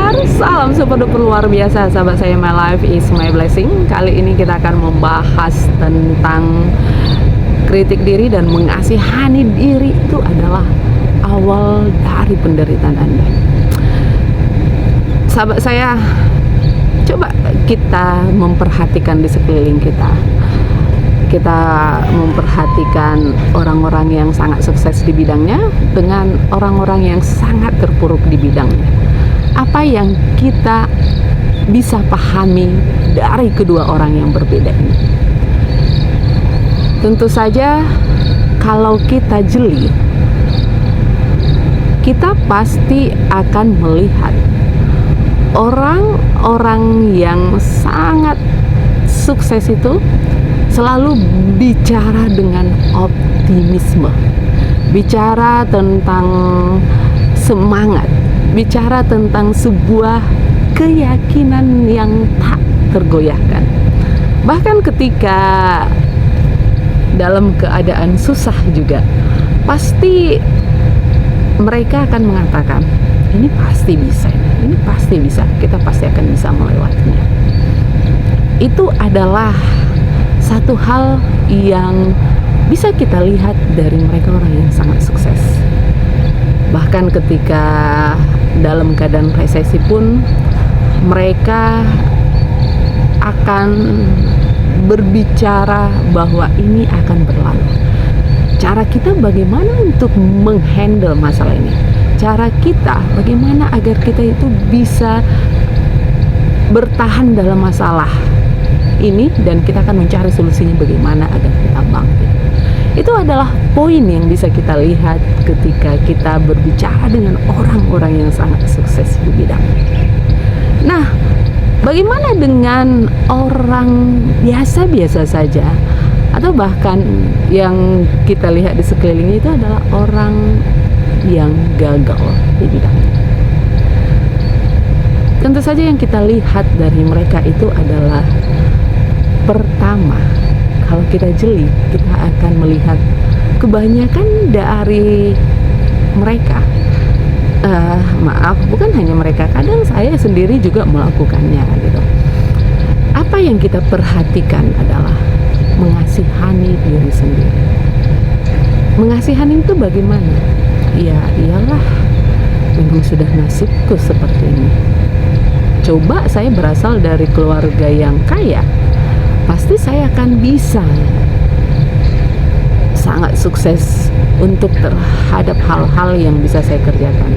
pendengar, salam super duper luar biasa sahabat saya, my life is my blessing. Kali ini kita akan membahas tentang kritik diri dan mengasihani diri itu adalah awal dari penderitaan Anda. Sahabat saya, coba kita memperhatikan di sekeliling kita. Kita memperhatikan orang-orang yang sangat sukses di bidangnya dengan orang-orang yang sangat terpuruk di bidangnya. Apa yang kita bisa pahami dari kedua orang yang berbeda ini? Tentu saja kalau kita jeli, kita pasti akan melihat orang-orang yang sangat sukses itu selalu bicara dengan optimisme, bicara tentang semangat, bicara tentang sebuah keyakinan yang tak tergoyahkan. Bahkan ketika dalam keadaan susah juga, pasti mereka akan mengatakan, ini pasti bisa, ini pasti bisa, kita pasti akan bisa melewatinya. Itu adalah satu hal yang bisa kita lihat dari mereka, orang yang sangat sukses. Bahkan ketika dalam keadaan resesi pun mereka akan berbicara bahwa ini akan berlalu. Cara kita bagaimana untuk menghandle masalah ini? Cara kita bagaimana agar kita itu bisa bertahan dalam masalah ini, dan kita akan mencari solusinya bagaimana agar kita bangkit. Itu adalah poin yang bisa kita lihat ketika kita berbicara dengan orang-orang yang sangat sukses di bidang. Nah, bagaimana dengan orang biasa-biasa saja, atau bahkan yang kita lihat di sekelilingnya itu adalah orang yang gagal di bidangnya? Tentu saja yang kita lihat dari mereka itu adalah, pertama, kalau kita jeli, kita akan melihat kebanyakan dari mereka, bukan hanya mereka, kadang saya sendiri juga melakukannya gitu. Apa yang kita perhatikan adalah mengasihani diri sendiri. Mengasihani itu bagaimana? Ya iyalah, memang sudah nasibku seperti ini. Coba saya berasal dari keluarga yang kaya, pasti saya akan bisa sangat sukses untuk terhadap hal-hal yang bisa saya kerjakan.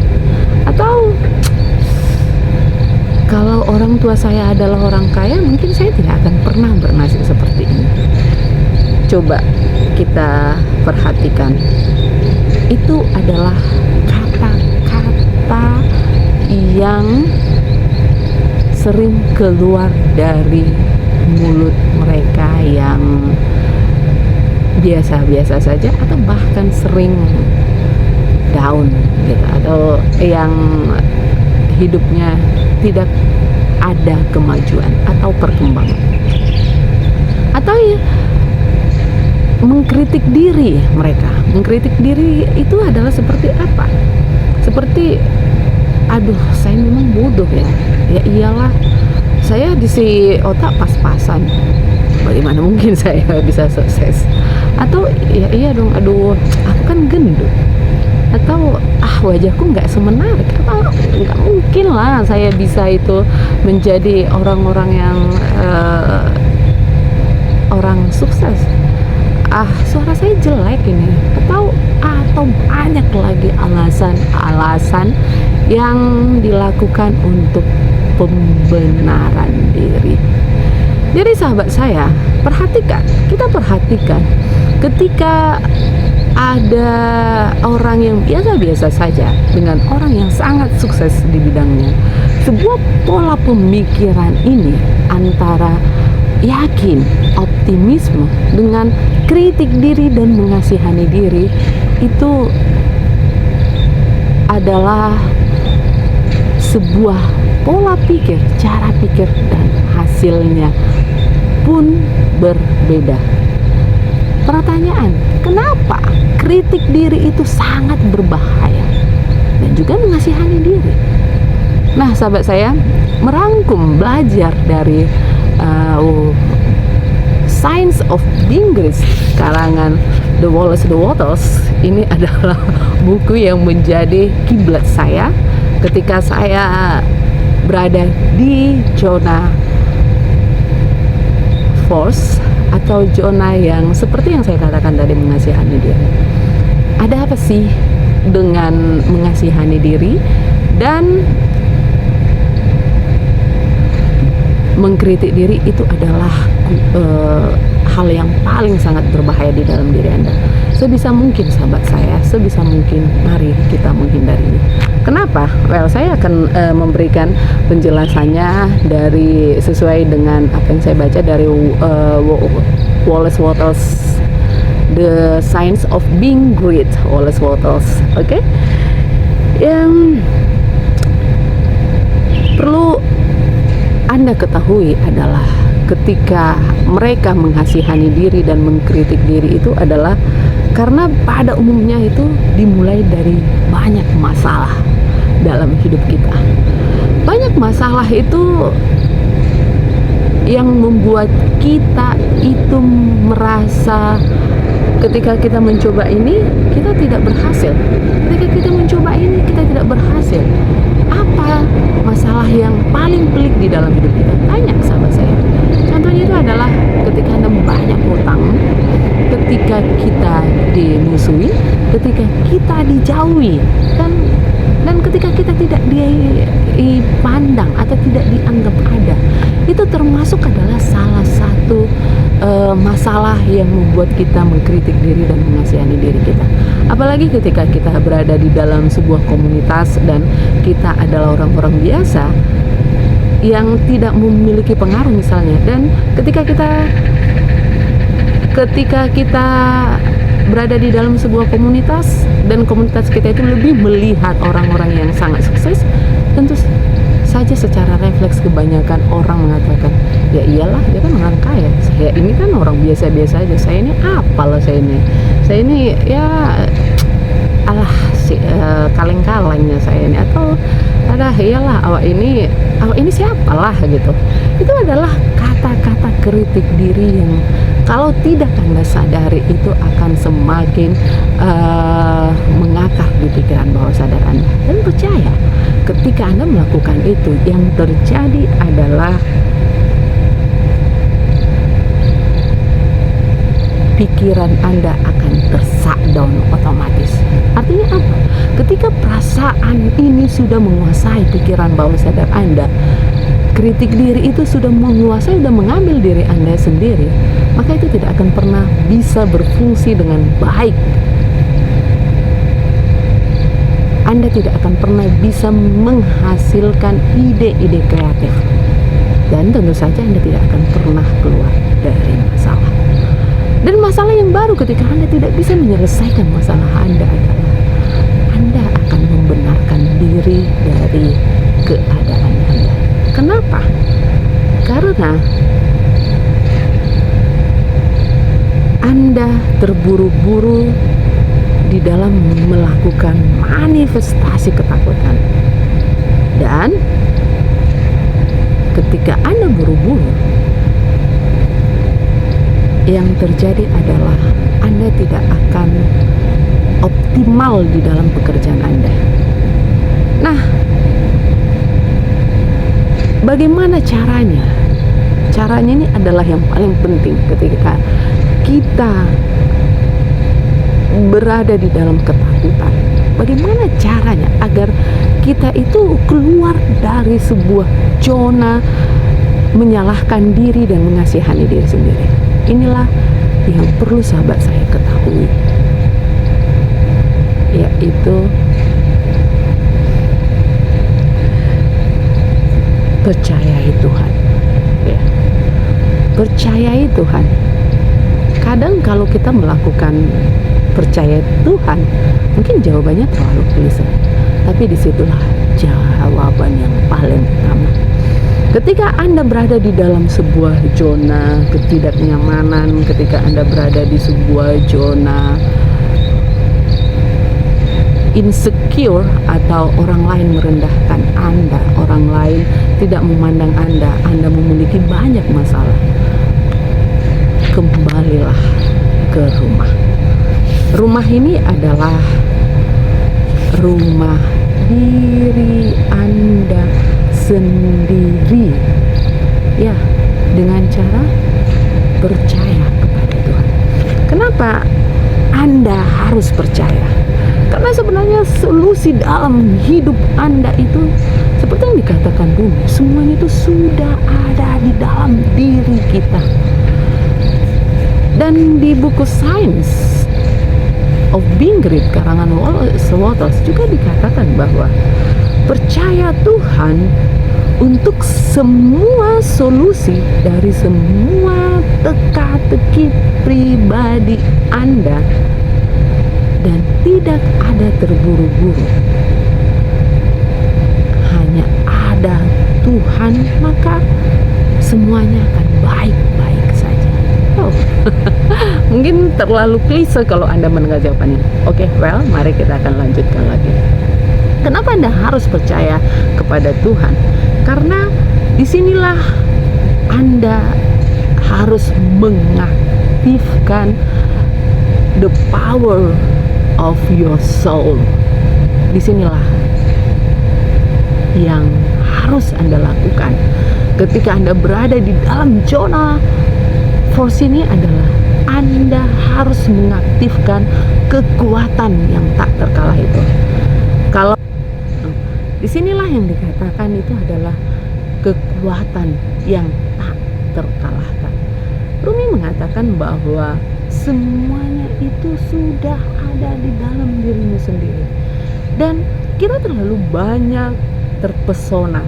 Atau kalau orang tua saya adalah orang kaya, mungkin saya tidak akan pernah bernasib seperti ini. Coba kita perhatikan, itu adalah kata-kata yang sering keluar dari mulut mereka yang biasa-biasa saja, atau bahkan sering down gitu, atau yang hidupnya tidak ada kemajuan atau perkembangan, atau ya mengkritik diri mereka. Mengkritik diri itu adalah seperti apa? Seperti, aduh saya memang bodoh ya iyalah, saya diisi otak pas-pasan, bagaimana mungkin saya bisa sukses? Atau ya iya dong, aduh aku kan gendut, atau wajahku nggak semenarik, atau nggak mungkin lah saya bisa itu menjadi orang-orang yang orang sukses, suara saya jelek ini, atau banyak lagi alasan-alasan yang dilakukan untuk pembenaran diri. Jadi sahabat saya, kita perhatikan ketika ada orang yang biasa-biasa saja dengan orang yang sangat sukses di bidangnya, sebuah pola pemikiran ini antara yakin, optimisme dengan kritik diri dan mengasihani diri, itu adalah sebuah pola pikir, cara pikir, dan hasilnya pun berbeda. Pertanyaan, kenapa kritik diri itu sangat berbahaya dan juga mengasihani diri? Nah, sahabat saya, merangkum belajar dari Science of Being Great karangan The Wallace The Waters, ini adalah buku yang menjadi kiblat saya ketika saya berada di zona force atau zona yang seperti yang saya katakan tadi, mengasihani diri. Ada apa sih dengan mengasihani diri dan mengkritik diri? Itu adalah hal yang paling sangat berbahaya di dalam diri Anda. Sebisa mungkin sahabat saya, sebisa mungkin mari kita menghindarinya. Kenapa? Well, saya akan memberikan penjelasannya dari sesuai dengan apa yang saya baca dari Wallace Waters, The Science of Being Great, Wallace Waters. Oke? Yang perlu Anda ketahui adalah ketika mereka mengasihani diri dan mengkritik diri itu adalah karena pada umumnya itu dimulai dari banyak masalah dalam hidup kita. Banyak masalah itu yang membuat kita itu merasa ketika kita mencoba ini kita tidak berhasil. Ketika kita mencoba ini kita tidak berhasil. Apa masalah yang paling pelik di dalam hidup kita? Banyak, sahabat saya. Contohnya itu adalah ketika Anda banyak hutang, ketika kita dimusuhi, ketika kita dijauhi, dan ketika kita tidak dipandang atau tidak dianggap ada. Itu termasuk adalah salah satu masalah yang membuat kita mengkritik diri dan mengasihani diri kita. Apalagi ketika kita berada di dalam sebuah komunitas dan kita adalah orang-orang biasa yang tidak memiliki pengaruh misalnya, dan ketika kita berada di dalam sebuah komunitas dan komunitas kita itu lebih melihat orang-orang yang sangat sukses, tentu saja secara refleks kebanyakan orang mengatakan, ya iyalah dia kan orang kaya, saya ini kan orang biasa-biasa aja, saya ini apalah, saya ini ya alah kaleng-kalengnya saya ini, atau ada iyalah awak ini siapalah gitu. Itu adalah kata-kata kritik diri yang kalau tidak Anda sadari itu akan semakin mengakar di pikiran bawah sadar Anda. Dan percaya, ketika Anda melakukan itu, yang terjadi adalah pikiran Anda akan ter-shutdown otomatis. Artinya apa? Ketika perasaan ini sudah menguasai pikiran bawah sadar Anda, kritik diri itu sudah menguasai, sudah mengambil diri Anda sendiri, maka itu tidak akan pernah bisa berfungsi dengan baik. Anda tidak akan pernah bisa menghasilkan ide-ide kreatif, dan tentu saja Anda tidak akan pernah keluar dari masalah. Dan masalah yang baru ketika Anda tidak bisa menyelesaikan masalah Anda adalah Anda akan membenarkan diri dari keadaan Anda. Kenapa? Karena Anda terburu-buru di dalam melakukan manifestasi ketakutan. Dan ketika Anda buru-buru, yang terjadi adalah Anda tidak akan optimal di dalam pekerjaan Anda. Nah, bagaimana caranya? Caranya ini adalah yang paling penting ketika kita berada di dalam ketakutan. Bagaimana caranya agar kita itu keluar dari sebuah zona menyalahkan diri dan mengasihani diri sendiri? Inilah yang perlu sahabat saya ketahui, yaitu percayai Tuhan. Ya, percayai Tuhan. Kadang kalau kita melakukan percaya Tuhan, mungkin jawabannya terlalu klise, tapi disitulah jawaban yang paling utama. Ketika Anda berada di dalam sebuah zona ketidaknyamanan, ketika Anda berada di sebuah zona insecure atau orang lain merendahkan Anda, orang lain tidak memandang Anda memiliki banyak masalah, kembalilah ke rumah. Rumah ini adalah rumah diri Anda sendiri, ya, dengan cara percaya kepada Tuhan. Kenapa Anda harus percaya? Karena sebenarnya solusi dalam hidup Anda itu seperti yang dikatakan dulu, semuanya itu sudah ada di dalam diri kita. Dan di buku Science of Being Great karangan Wallace juga dikatakan bahwa percaya Tuhan untuk semua solusi dari semua teka-teki pribadi Anda, dan tidak ada terburu-buru, hanya ada Tuhan, maka semuanya akan baik-baik saja. Oh, mungkin terlalu klise kalau Anda mendengar jawabannya. Oke, well, mari kita akan lanjutkan lagi. Kenapa Anda harus percaya kepada Tuhan? Karena disinilah Anda harus mengaktifkan the power of your soul. Disinilah yang harus Anda lakukan ketika Anda berada di dalam zona force ini adalah Anda harus mengaktifkan kekuatan yang tak terkalah itu. Kalau disinilah yang dikatakan itu adalah kekuatan yang tak terkalahkan. Rumi mengatakan bahwa semuanya itu sudah ada di dalam dirimu sendiri, dan kita terlalu banyak terpesona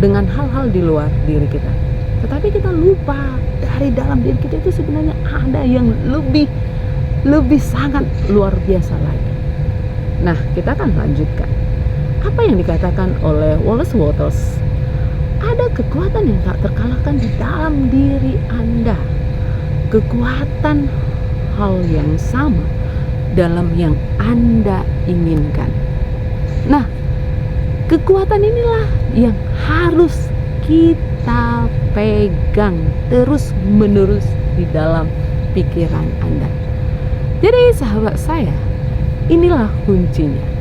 dengan hal-hal di luar diri kita, tetapi kita lupa dari dalam diri kita itu sebenarnya ada yang lebih sangat luar biasa lagi. Nah, kita akan lanjutkan apa yang dikatakan oleh Wallace Wattles. Ada kekuatan yang tak terkalahkan di dalam diri Anda, kekuatan hal yang sama dalam yang Anda inginkan. Nah, kekuatan inilah yang harus kita pegang terus menerus di dalam pikiran Anda. Jadi sahabat saya, inilah kuncinya.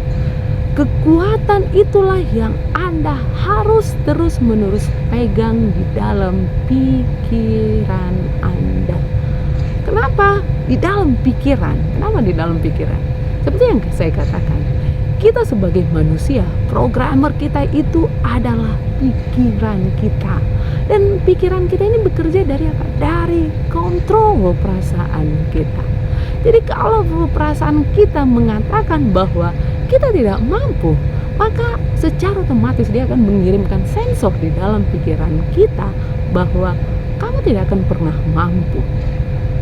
Kekuatan itulah yang Anda harus terus menerus pegang di dalam pikiran Anda. Kenapa di dalam pikiran? Kenapa di dalam pikiran? Seperti yang saya katakan, kita sebagai manusia, programmer kita itu adalah pikiran kita. Dan pikiran kita ini bekerja dari apa? Dari kontrol perasaan kita. Jadi kalau perasaan kita mengatakan bahwa kita tidak mampu, maka secara otomatis dia akan mengirimkan sensor di dalam pikiran kita bahwa kamu tidak akan pernah mampu.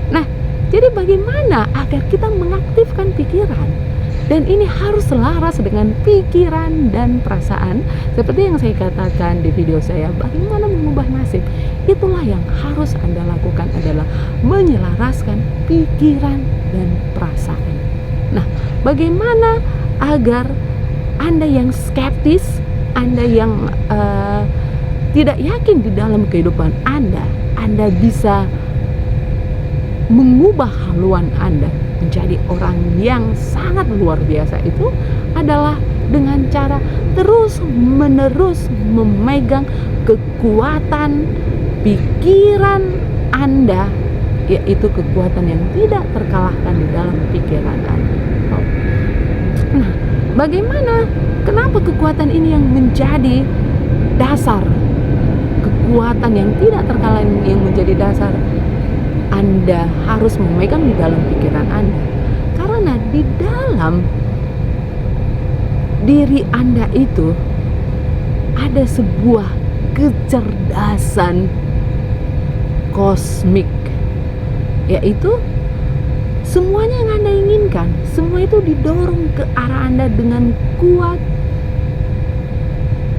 Nah, jadi bagaimana agar kita mengaktifkan pikiran? Dan ini harus selaras dengan pikiran dan perasaan. Seperti yang saya katakan di video saya, bagaimana mengubah nasib. Itulah yang harus Anda lakukan, adalah menyelaraskan pikiran dan perasaan. Nah, bagaimana agar Anda yang skeptis, Anda yang tidak yakin di dalam kehidupan Anda bisa mengubah haluan Anda menjadi orang yang sangat luar biasa. Itu adalah dengan cara terus menerus memegang kekuatan pikiran Anda, yaitu kekuatan yang tidak terkalahkan di dalam pikiran Anda. Nah, bagaimana? Kenapa kekuatan ini yang menjadi dasar? Kekuatan yang tidak terkalahkan yang menjadi dasar Anda harus memegang di dalam pikiran Anda. Karena di dalam diri Anda itu ada sebuah kecerdasan kosmik, yaitu semuanya yang Anda inginkan, semua itu didorong ke arah Anda dengan kuat,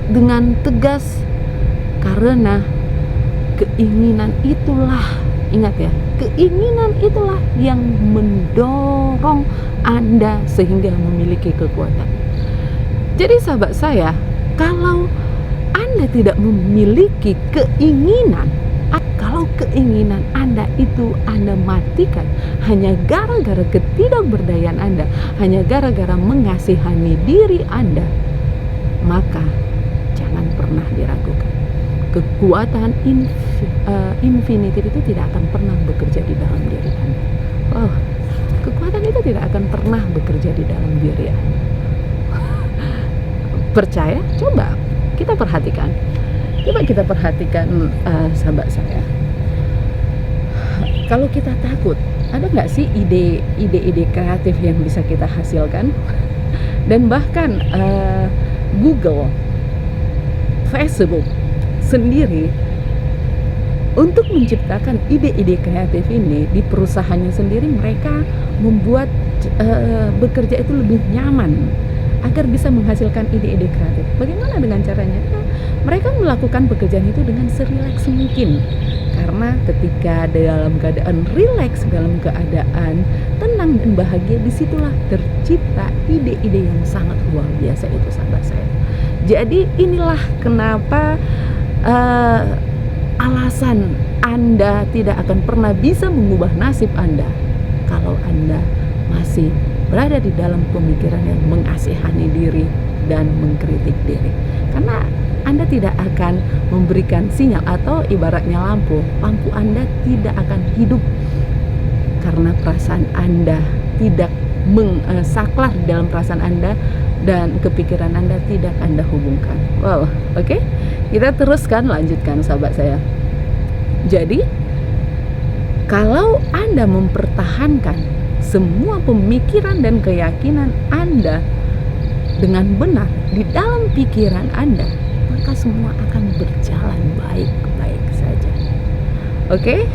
dengan tegas, karena keinginan itulah, ingat ya, keinginan itulah yang mendorong Anda sehingga memiliki kekuatan. Jadi sahabat saya, kalau Anda tidak memiliki keinginan, kalau keinginan Anda itu Anda matikan hanya gara-gara ketidakberdayaan Anda, hanya gara-gara mengasihani diri Anda, maka jangan pernah diragukan. Kekuatan infinitif itu tidak akan pernah bekerja di dalam diri Anda. Oh, kekuatan itu tidak akan pernah bekerja di dalam diri Anda. Percaya? Coba kita perhatikan. Sahabat saya. Kalau kita takut, ada nggak sih ide-ide kreatif yang bisa kita hasilkan? Dan bahkan Google, Facebook sendiri untuk menciptakan ide-ide kreatif ini di perusahaannya sendiri, mereka membuat bekerja itu lebih nyaman agar bisa menghasilkan ide-ide kreatif. Bagaimana dengan caranya? Mereka melakukan pekerjaan itu dengan serileks mungkin, karena ketika dalam keadaan rileks, dalam keadaan tenang dan bahagia, disitulah tercipta ide-ide yang sangat luar biasa itu sahabat saya. Jadi inilah kenapa alasan Anda tidak akan pernah bisa mengubah nasib Anda kalau Anda masih berada di dalam pemikiran yang mengasihani diri dan mengkritik diri. Karena Anda tidak akan memberikan sinyal, atau ibaratnya lampu Anda tidak akan hidup karena perasaan Anda tidak saklar dalam perasaan Anda, dan kepikiran Anda tidak Anda hubungkan. Wow, oke? Kita teruskan, lanjutkan sahabat saya. Jadi, kalau Anda mempertahankan semua pemikiran dan keyakinan Anda dengan benar di dalam pikiran Anda, maka semua akan berjalan baik-baik saja. Oke?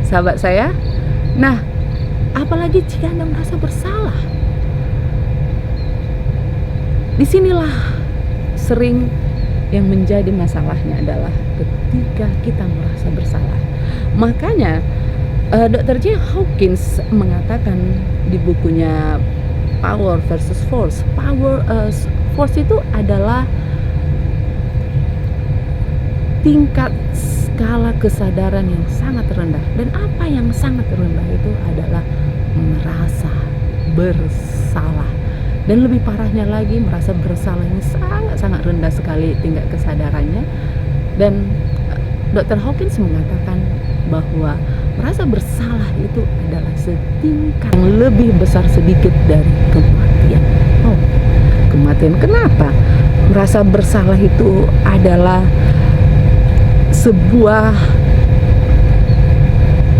Sahabat saya. Nah, apalagi jika Anda merasa bersalah. Disinilah sering yang menjadi masalahnya adalah ketika kita merasa bersalah. Makanya Dr. J. Hawkins mengatakan di bukunya Power versus Force. Force itu adalah tingkat skala kesadaran yang sangat rendah, dan apa yang sangat rendah itu adalah merasa bersalah. Dan lebih parahnya lagi, merasa bersalah ini sangat rendah sekali tingkat kesadarannya. Dan Dr. Hawkins mengatakan bahwa merasa bersalah itu adalah setingkat yang lebih besar sedikit dari kematian. Oh, kematian. Kenapa? Merasa bersalah itu adalah sebuah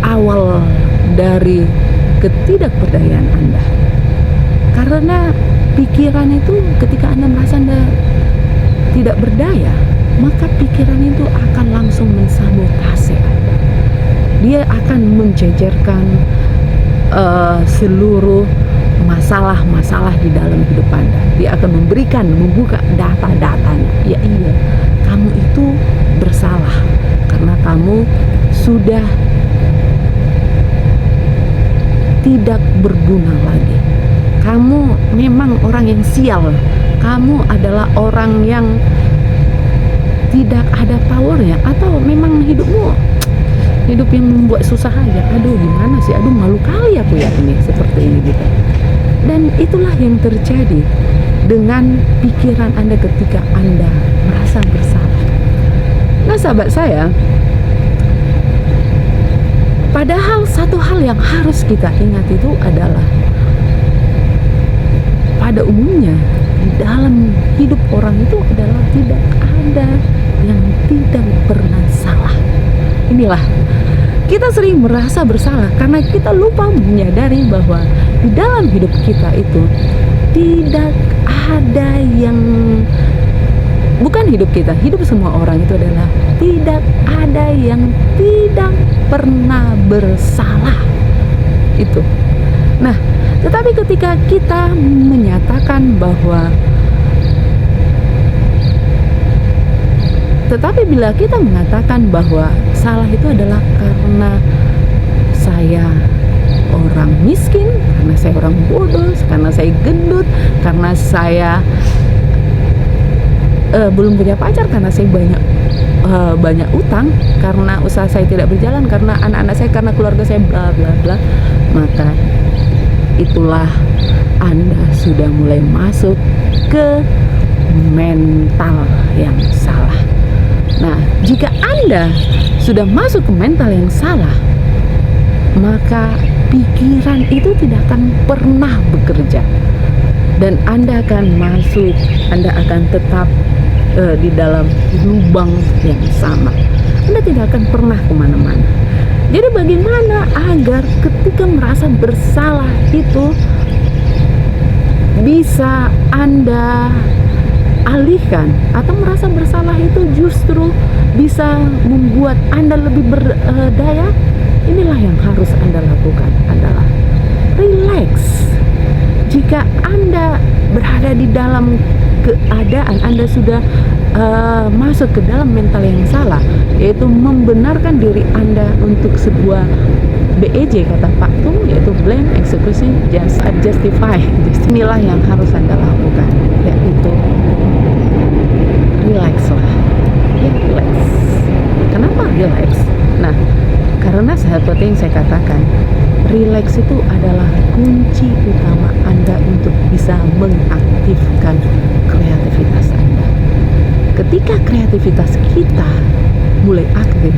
awal dari ketidakberdayaan Anda. Karena pikiran itu, ketika Anda merasa Anda tidak berdaya, maka pikiran itu akan langsung mensabotase Anda. Dia akan menjejerkan seluruh masalah-masalah di dalam hidup Anda. Dia akan membuka data-datanya. Ya iya, kamu itu bersalah karena kamu sudah tidak berguna lagi. Kamu memang orang yang sial. Kamu adalah orang yang tidak ada powernya, atau memang hidupmu hidup yang membuat susah aja. Aduh, gimana sih? Aduh, malu kali aku ya ini, seperti ini gitu. Dan itulah yang terjadi dengan pikiran Anda ketika Anda merasa bersalah. Nah, sahabat saya, padahal satu hal yang harus kita ingat itu adalah pada umumnya di dalam hidup orang itu adalah tidak ada yang tidak pernah salah. Inilah, kita sering merasa bersalah karena kita lupa menyadari bahwa di dalam hidup kita itu tidak ada yang, bukan hidup kita, hidup semua orang itu adalah tidak ada yang tidak pernah bersalah. Itu. Nah, tetapi ketika kita menyatakan bahwa, tetapi bila kita mengatakan bahwa salah itu adalah karena saya orang miskin, karena saya orang bodoh, karena saya gendut, karena saya belum punya pacar, karena saya banyak utang, karena usaha saya tidak berjalan, karena anak-anak saya, karena keluarga saya, bla bla bla, maka itulah Anda sudah mulai masuk ke mental yang salah. Nah, jika Anda sudah masuk ke mental yang salah, maka pikiran itu tidak akan pernah bekerja, dan Anda akan tetap di dalam lubang yang sama. Anda tidak akan pernah kemana-mana. Jadi bagaimana agar ketika merasa bersalah itu bisa Anda alihkan, atau merasa bersalah itu justru bisa membuat Anda lebih berdaya? Inilah yang harus Anda lakukan, adalah relax. Jika Anda berada di dalam keadaan Anda sudah masuk ke dalam mental yang salah, yaitu membenarkan diri Anda untuk sebuah BEJ, kata Pak Tung, yaitu blame, excuse, justify. Inilah yang harus Anda lakukan, yaitu relax lah. Ya, relax. Kenapa relax? Nah, karena seperti yang saya katakan, relax itu adalah kunci utama Anda untuk bisa mengaktifkan kreativitas Anda. Ketika kreativitas kita mulai aktif,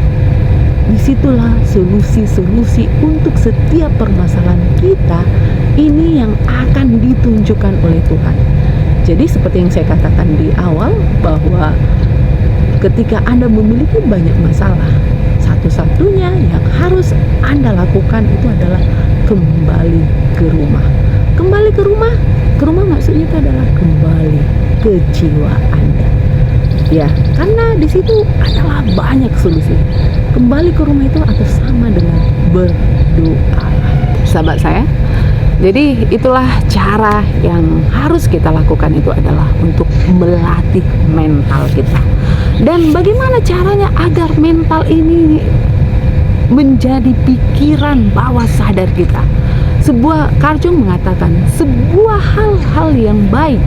disitulah solusi-solusi untuk setiap permasalahan kita ini yang akan ditunjukkan oleh Tuhan. Jadi seperti yang saya katakan di awal, bahwa ketika Anda memiliki banyak masalah, satu-satunya yang harus Anda lakukan itu adalah kembali ke rumah. Kembali ke rumah maksudnya itu adalah kembali ke jiwa Anda. Ya, karena di situ adalah banyak solusi. Kembali ke rumah itu atau sama dengan berdoa. Sahabat saya, jadi itulah cara yang harus kita lakukan, itu adalah untuk melatih mental kita. Dan bagaimana caranya agar mental ini menjadi pikiran bawah sadar kita? Sebuah Carl Jung mengatakan, sebuah hal-hal yang baik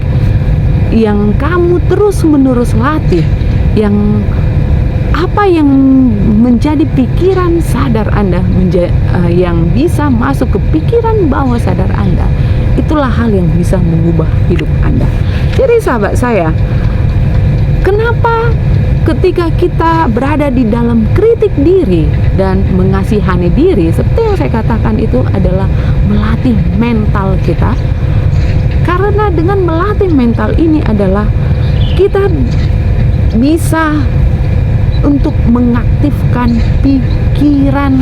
yang kamu terus-menerus latih, yang menjadi pikiran sadar Anda, yang bisa masuk ke pikiran bawah sadar Anda, itulah hal yang bisa mengubah hidup Anda. Jadi sahabat saya, kenapa ketika kita berada di dalam kritik diri dan mengasihani diri, seperti yang saya katakan, itu adalah melatih mental kita. Karena dengan melatih mental ini adalah kita bisa untuk mengaktifkan pikiran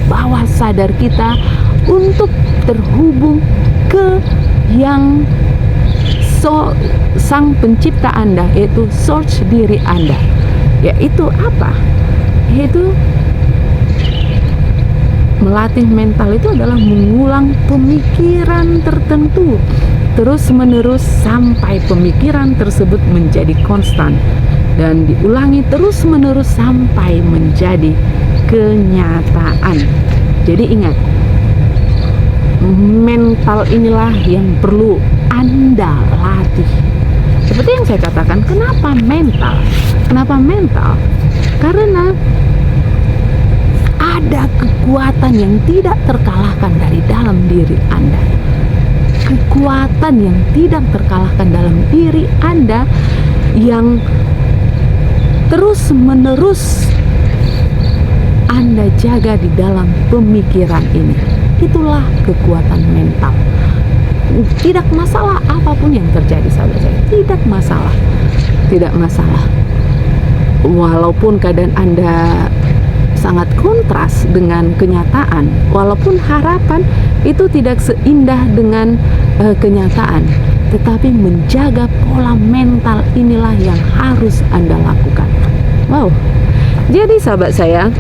bawah sadar kita untuk terhubung ke yang sang pencipta Anda, yaitu source diri Anda. Yaitu apa? Yaitu melatih mental itu adalah mengulang pemikiran tertentu terus-menerus sampai pemikiran tersebut menjadi konstan, dan diulangi terus-menerus sampai menjadi kenyataan. Jadi ingat, mental inilah yang perlu Anda latih. Seperti yang saya katakan, kenapa mental? Kenapa mental? Karena ada kekuatan yang tidak terkalahkan dari dalam diri Anda. Kekuatan yang tidak terkalahkan dalam diri Anda yang terus-menerus Anda jaga di dalam pemikiran ini. Itulah kekuatan mental. Tidak masalah apapun yang terjadi, sahabat saya. Tidak masalah. Tidak masalah. Walaupun keadaan Anda sangat kontras dengan kenyataan, walaupun harapan itu tidak seindah dengan kenyataan, tetapi menjaga pola mental inilah yang harus Anda lakukan. Wow. Jadi sahabat saya,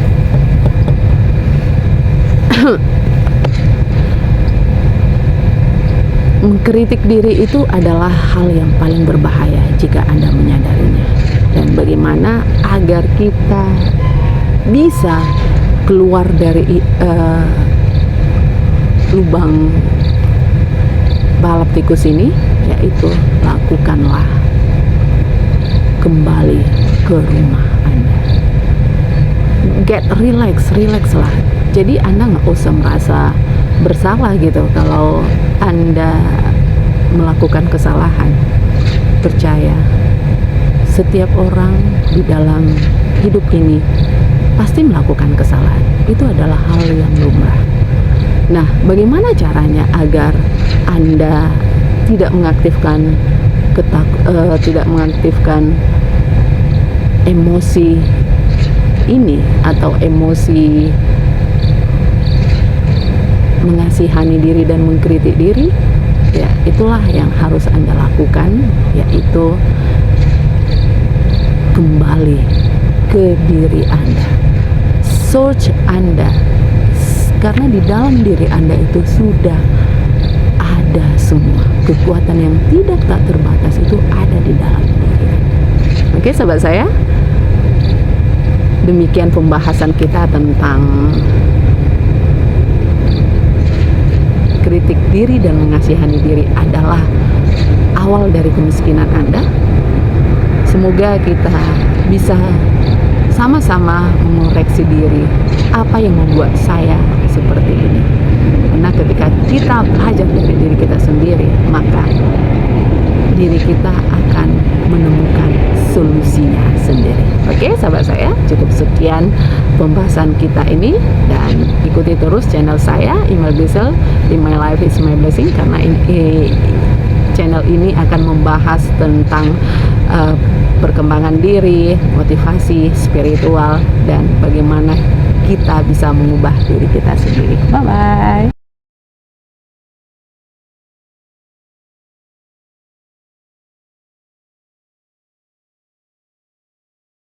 mengkritik diri itu adalah hal yang paling berbahaya jika Anda menyadarinya. Dan bagaimana agar kita bisa keluar dari lubang balap tikus ini, yaitu lakukanlah kembali ke rumah Anda. Get relax lah. Jadi Anda nggak usah merasa bersalah gitu kalau Anda melakukan kesalahan. Percaya, setiap orang di dalam hidup ini pasti melakukan kesalahan. Itu adalah hal yang lumrah. Nah, bagaimana caranya agar Anda tidak mengaktifkan emosi ini atau emosi mengasihani diri dan mengkritik diri? Ya, itulah yang harus Anda lakukan, yaitu kembali ke diri Anda. Search Anda, karena di dalam diri Anda itu sudah ada semua kekuatan yang tak terbatas, itu ada di dalam diri Anda. Oke, sahabat saya, demikian pembahasan kita tentang kritik diri dan mengasihani diri adalah awal dari kemiskinan Anda. Semoga kita bisa sama-sama mengoreksi diri, apa yang membuat saya seperti ini. Karena ketika kita belajar dari diri kita sendiri, maka diri kita akan menemukan solusinya sendiri. Oke, sahabat saya, cukup sekian pembahasan kita ini, dan ikuti terus channel saya, Email Bissell, In My Life Is My Blessing, karena channel ini akan membahas tentang perkembangan diri, motivasi spiritual, dan bagaimana kita bisa mengubah diri kita sendiri. Bye-bye.